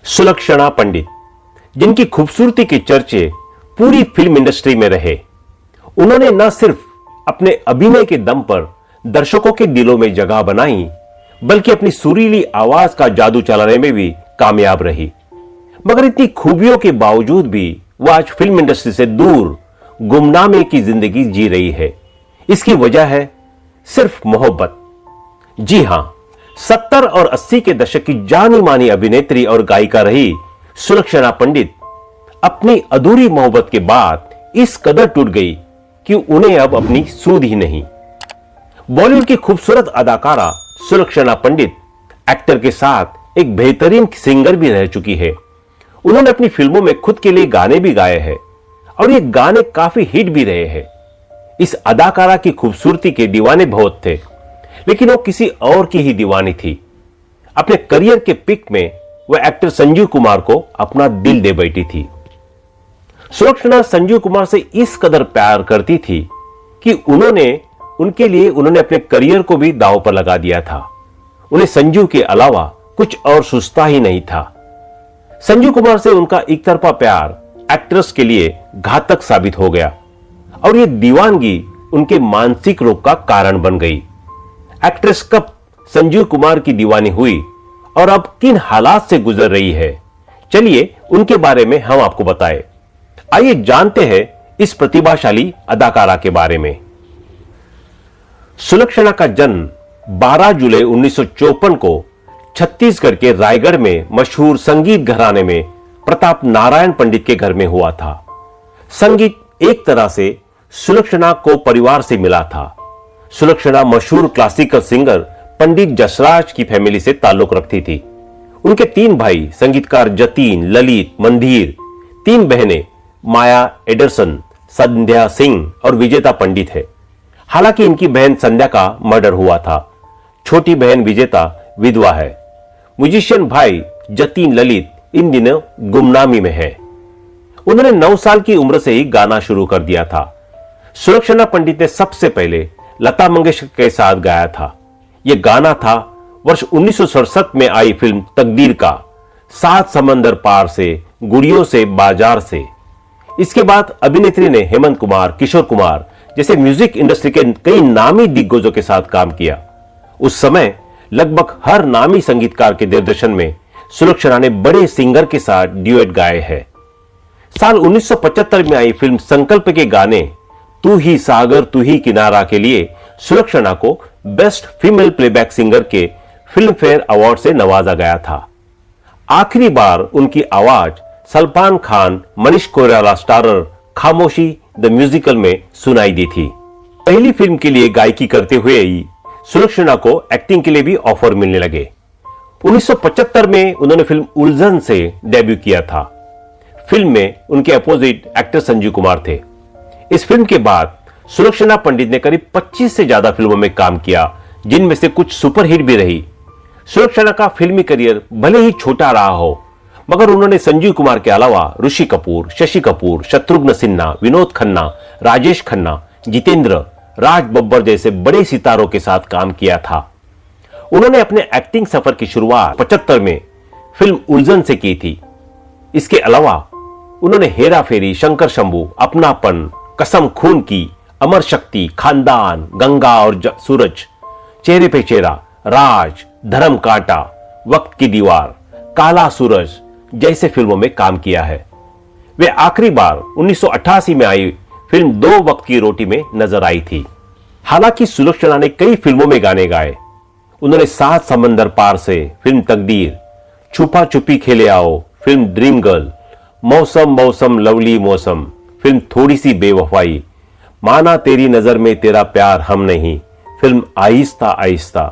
सुलक्षणा पंडित, जिनकी खूबसूरती के चर्चे पूरी फिल्म इंडस्ट्री में रहे। उन्होंने न सिर्फ अपने अभिनय के दम पर दर्शकों के दिलों में जगह बनाई, बल्कि अपनी सुरीली आवाज का जादू चलाने में भी कामयाब रही। मगर इतनी खूबियों के बावजूद भी वह आज फिल्म इंडस्ट्री से दूर गुमनामी की जिंदगी जी रही है। इसकी वजह है सिर्फ मोहब्बत। जी हां, 70 और 80 के दशक की जानी मानी अभिनेत्री और गायिका रही सुलक्षणा पंडित अपनी अधूरी मोहब्बत के बाद इस कदर टूट गई कि उन्हें अब अपनी सूध ही नहीं। बॉलीवुड की खूबसूरत अदाकारा सुलक्षणा पंडित एक्टर के साथ एक बेहतरीन सिंगर भी रह चुकी है। उन्होंने अपनी फिल्मों में खुद के लिए गाने भी गाए हैं और ये गाने काफी हिट भी रहे हैं। इस अदाकारा की खूबसूरती के दीवाने बहुत थे, लेकिन वो किसी और की ही दीवानी थी। अपने करियर के पिक में वह एक्टर संजीव कुमार को अपना दिल दे बैठी थी। सुलक्षणा संजीव कुमार से इस कदर प्यार करती थी कि उन्होंने अपने करियर को भी दांव पर लगा दिया था। उन्हें संजीव के अलावा कुछ और सोचता ही नहीं था। संजीव कुमार से उनका एक तरफा प्यार एक्ट्रेस के लिए घातक साबित हो गया और यह दीवानगी उनके मानसिक रोग का कारण बन गई। एक्ट्रेस कब संजीव कुमार की दीवानी हुई और अब किन हालात से गुजर रही है, चलिए उनके बारे में हम आपको बताएं। आइए जानते हैं इस प्रतिभाशाली अदाकारा के बारे में। सुलक्षणा का जन्म 12 जुलाई 1954 को छत्तीसगढ़ के रायगढ़ में मशहूर संगीत घराने में प्रताप नारायण पंडित के घर में हुआ था। संगीत एक तरह से सुलक्षणा को परिवार से मिला था। सुलक्षणा मशहूर क्लासिकल सिंगर पंडित जसराज की फैमिली से ताल्लुक रखती थी। उनके 3 भाई संगीतकार जतीन, ललित, मंधीर, 3 बहनें माया एडरसन, संध्या सिंह और विजेता पंडित है। हालांकि इनकी बहन संध्या का मर्डर हुआ था। छोटी बहन विजेता विधवा है। म्यूजिशियन भाई जतीन ललित इन दिनों गुमनामी में है। उन्होंने 9 साल की उम्र से ही गाना शुरू कर दिया था। सुलक्षणा पंडित ने सबसे पहले लता मंगेशकर के साथ गाया था। यह गाना था वर्ष 1967 में आई फिल्म तकदीर का, 7 समंदर पार से, गुड़ियों से, बाजार से। इसके बाद अभिनेत्री ने हेमंत कुमार, किशोर कुमार जैसे म्यूजिक इंडस्ट्री के कई नामी दिग्गजों के साथ काम किया। उस समय लगभग हर नामी संगीतकार के निर्देशन में सुलक्षणा ने बड़े सिंगर के साथ ड्यूएट गाए हैं। साल 1975 में आई फिल्म संकल्प के गाने तू ही सागर तू ही किनारा के लिए सुलक्षणा को बेस्ट फीमेल प्लेबैक सिंगर के फिल्म फेयर अवार्ड से नवाजा गया था। आखिरी बार उनकी आवाज सलमान खान, मनीष कोइराला स्टारर खामोशी द म्यूजिकल में सुनाई दी थी। पहली फिल्म के लिए गायकी करते हुए ही सुलक्षणा को एक्टिंग के लिए भी ऑफर मिलने लगे। 1975 में उन्होंने फिल्म उलझन से डेब्यू किया था। फिल्म में उनके अपोजिट एक्टर संजीव कुमार थे। इस फिल्म के बाद सुलक्षणा पंडित ने करीब 25 से ज्यादा फिल्मों में काम किया, जिनमें से कुछ सुपरहिट भी रही। सुलक्षणा का फिल्मी करियर भले ही छोटा रहा हो, मगर उन्होंने संजीव कुमार के अलावा ऋषि कपूर, शशि कपूर, शत्रुघ्न सिन्हा, विनोद खन्ना, राजेश खन्ना, जितेंद्र, राज बब्बर जैसे बड़े सितारों के साथ काम किया था। उन्होंने अपने एक्टिंग सफर की शुरुआत 75 में फिल्म उलझन से की थी। इसके अलावा उन्होंने हेरा फेरी, शंकर शंभू, अपनापन, कसम खून की, अमर शक्ति, खानदान, गंगा और सूरज, चेहरे पे चेहरा, राज, धर्म कांटा, वक्त की दीवार, काला सूरज जैसे फिल्मों में काम किया है। वे आखिरी बार 1988 में आई फिल्म 2 वक्त की रोटी में नजर आई थी। हालांकि सुलक्षणा ने कई फिल्मों में गाने गाए। उन्होंने 7 समंदर पार से फिल्म तकदीर, छुपा छुपी खेले आओ फिल्म ड्रीम गर्ल, मौसम मौसम लवली मौसम फिल्म थोड़ी सी बेवफाई, माना तेरी नजर में तेरा प्यार हम नहीं फिल्म आहिस्ता आहिस्ता,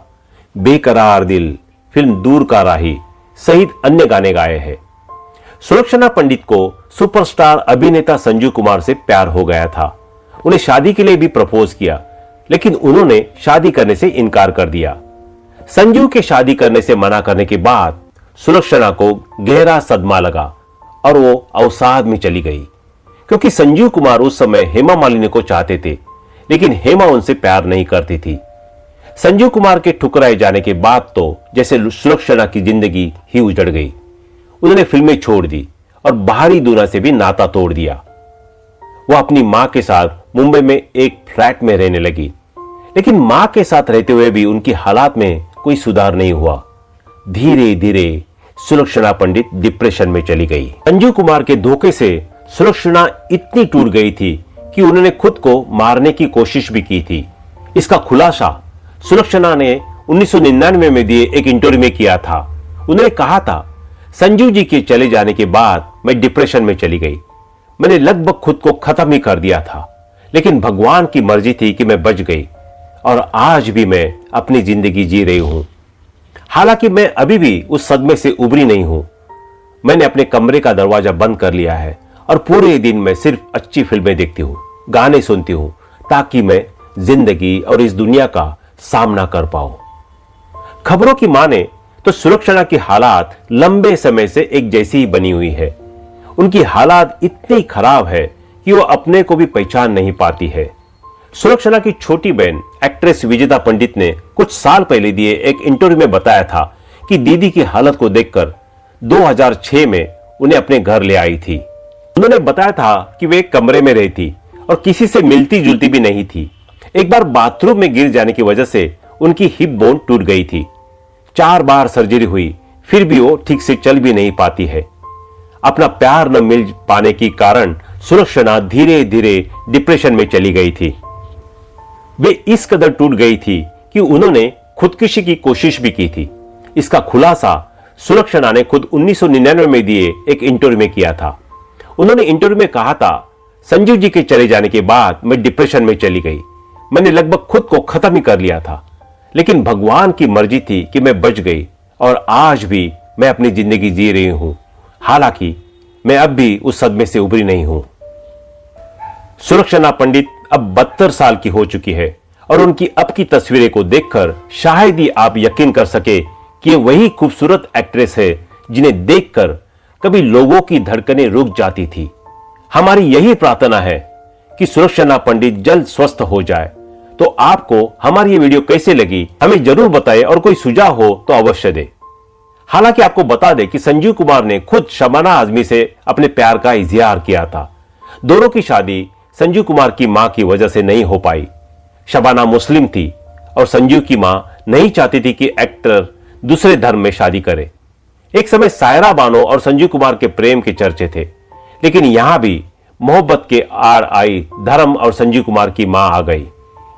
बेकरार दिल फिल्म दूर का राही सहित अन्य गाने गाए हैं। सुलक्षणा पंडित को सुपरस्टार अभिनेता संजीव कुमार से प्यार हो गया था। उन्हें शादी के लिए भी प्रपोज किया, लेकिन उन्होंने शादी करने से इनकार कर दिया। संजीव के शादी करने से मना करने के बाद सुलक्षणा को गहरा सदमा लगा और वो अवसाद में चली गई, क्योंकि संजीव कुमार उस समय हेमा मालिनी को चाहते थे, लेकिन हेमा उनसे प्यार नहीं करती थी। संजीव कुमार के ठुकराए जाने के बाद तो जैसे सुलक्षणा की जिंदगी ही उजड़ गई। उन्होंने फिल्में छोड़ दी और बाहरी दुनिया से भी नाता तोड़ दिया। वो अपनी मां के साथ मुंबई में एक फ्लैट में रहने लगी, लेकिन मां के साथ रहते हुए भी उनकी हालात में कोई सुधार नहीं हुआ। धीरे धीरे सुलक्षणा पंडित डिप्रेशन में चली गई। संजीव कुमार के धोखे से सुलक्षणा इतनी टूट गई थी कि उन्होंने खुद को मारने की कोशिश भी की थी। इसका खुलासा सुलक्षणा ने 1999 में दिए एक इंटरव्यू में किया था। उन्होंने कहा था, संजीव जी के चले जाने के बाद मैं डिप्रेशन में चली गई। मैंने लगभग खुद को खत्म ही कर दिया था, लेकिन भगवान की मर्जी थी कि मैं बच गई और आज भी मैं अपनी जिंदगी जी रही हूं। हालांकि मैं अभी भी उस सदमे से उबरी नहीं हूं। मैंने अपने कमरे का दरवाजा बंद कर लिया है और पूरे दिन मैं सिर्फ अच्छी फिल्में देखती हूं, गाने सुनती हूं, ताकि मैं जिंदगी और इस दुनिया का सामना कर पाऊं। खबरों की माने तो सुलक्षणा की हालात लंबे समय से एक जैसी ही बनी हुई है। उनकी हालात इतनी खराब है कि वो अपने को भी पहचान नहीं पाती है। सुलक्षणा की छोटी बहन एक्ट्रेस विजेता पंडित ने कुछ साल पहले दिए एक इंटरव्यू में बताया था कि दीदी की हालत को देखकर 2006 में उन्हें अपने घर ले आई थी। उन्होंने बताया था कि वे एक कमरे में रहती और किसी से मिलती जुलती भी नहीं थी। एक बार बाथरूम में गिर जाने की वजह से उनकी हिप बोन टूट गई थी। 4 बार सर्जरी हुई, फिर भी वो ठीक से चल भी नहीं पाती है। अपना प्यार न मिल पाने के कारण सुलक्षणा धीरे धीरे डिप्रेशन में चली गई थी। वे इस कदर टूट गई थी कि उन्होंने खुदकुशी की कोशिश भी की थी। इसका खुलासा सुलक्षणा ने खुद 1999 में दिए एक इंटरव्यू में किया था। उन्होंने इंटरव्यू में कहा था, संजीव जी के चले जाने के बाद मैं डिप्रेशन में चली गई। मैंने लगभग खुद को खत्म ही कर लिया था, लेकिन भगवान की मर्जी थी कि मैं बच गई और आज भी मैं अपनी जिंदगी जी रही हूं। हालांकि मैं अब भी उस सदमे से उभरी नहीं हूं। सुलक्षणा पंडित अब 72 साल की हो चुकी है और उनकी अब की तस्वीरें को देखकर शायद ही आप यकीन कर सके कि ये वही खूबसूरत एक्ट्रेस है जिन्हें देखकर कभी लोगों की धड़कनें रुक जाती थी। हमारी यही प्रार्थना है कि सुलक्षणा पंडित जल्द स्वस्थ हो जाए। तो आपको हमारी ये वीडियो कैसे लगी हमें जरूर बताएं और कोई सुझाव हो तो अवश्य दे। हालांकि आपको बता दें कि संजीव कुमार ने खुद शबाना आजमी से अपने प्यार का इजहार किया था। दोनों की शादी संजीव कुमार की मां की वजह से नहीं हो पाई। शबाना मुस्लिम थी और संजीव की मां नहीं चाहती थी कि एक्टर दूसरे धर्म में शादी करे। एक समय सायरा बानो और संजीव कुमार के प्रेम के चर्चे थे, लेकिन यहां भी मोहब्बत के आड़ आई धर्म और संजीव कुमार की मां आ गई।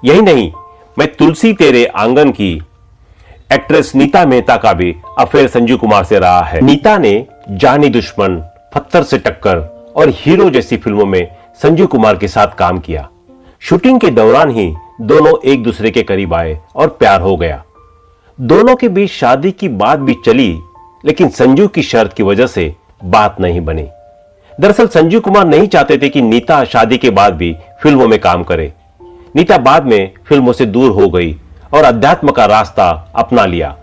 यही नहीं, मैं तुलसी तेरे आंगन की एक्ट्रेस नीता मेहता का भी अफेयर संजीव कुमार से रहा है। नीता ने जानी दुश्मन, पत्थर से टक्कर और हीरो जैसी फिल्मों में संजीव कुमार के साथ काम किया। शूटिंग के दौरान ही दोनों एक दूसरे के करीब आए और प्यार हो गया। दोनों के बीच शादी की बात भी चली, लेकिन संजीव की शर्त की वजह से बात नहीं बनी। दरअसल संजीव कुमार नहीं चाहते थे कि नीता शादी के बाद भी फिल्मों में काम करे। नीता बाद में फिल्मों से दूर हो गई और अध्यात्म का रास्ता अपना लिया।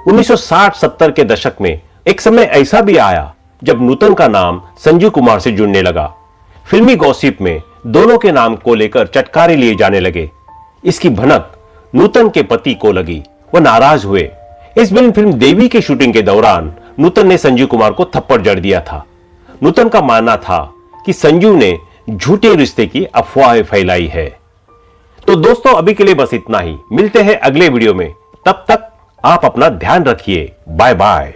1960-70 के दशक में एक समय ऐसा भी आया जब नूतन का नाम संजीव कुमार से जुड़ने लगा। फिल्मी गॉसिप में दोनों के नाम को लेकर चटकारे लिए जाने लगे। इसकी भनक नूतन के पति को लगी, वह नाराज हुए। इस फिल्म देवी की शूटिंग के दौरान नूतन ने संजीव कुमार को थप्पड़ जड़ दिया था। नूतन का मानना था कि संजीव ने झूठे रिश्ते की अफवाहें फैलाई है। तो दोस्तों अभी के लिए बस इतना ही। मिलते हैं अगले वीडियो में, तब तक आप अपना ध्यान रखिए। Bye bye.